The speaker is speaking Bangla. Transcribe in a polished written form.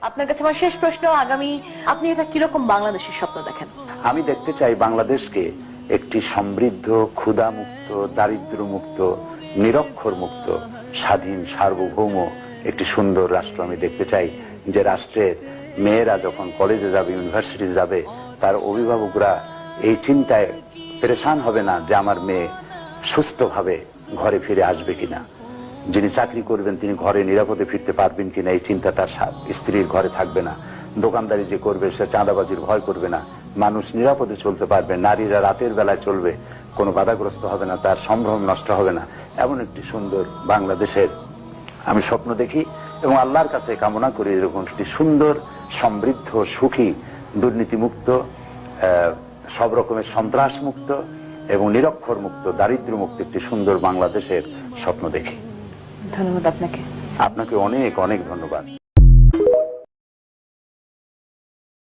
আপনার কাছে আমার শেষ প্রশ্ন, আগামী আপনি এটা কিরকম বাংলাদেশের স্বপ্ন দেখেন? আমি দেখতে চাই বাংলাদেশকে একটি সমৃদ্ধ, ক্ষুধামুক্ত, দারিদ্র্য মুক্ত, নিরক্ষর মুক্ত, স্বাধীন, সার্বভৌম একটি সুন্দর রাষ্ট্র আমি দেখতে চাই। যে রাষ্ট্রের মেয়েরা যখন কলেজে যাবে, ইউনিভার্সিটি যাবে, তার অভিভাবকরা এই চিন্তায় পেরেশান হবে না যে আমার মেয়ে সুস্থভাবে ঘরে ফিরে আসবে কিনা, যিনি চাকরি করবেন তিনি ঘরে নিরাপদে ফিরতে পারবেন কিনা এই চিন্তা তার স্ত্রীর ঘরে থাকবে না, দোকানদারি যে করবে সে চাঁদাবাজির ভয় করবে না, মানুষ নিরাপদে চলতে পারবে, নারীরা রাতের বেলায় চলবে, কোনো বাধাগ্রস্ত হবে না, তার সম্ভ্রম নষ্ট হবে না। এমন একটি সুন্দর বাংলাদেশের আমি স্বপ্ন দেখি এবং আল্লাহর কাছে কামনা করি এরকম একটি সুন্দর, সমৃদ্ধ, সুখী, দুর্নীতিমুক্ত, সব রকমের সন্ত্রাস মুক্ত এবং নিরক্ষর মুক্ত, দারিদ্র্য মুক্ত একটি সুন্দর বাংলাদেশের স্বপ্ন দেখি। ধন্যবাদ আপনাকে। আপনাকে অনেক অনেক ধন্যবাদ।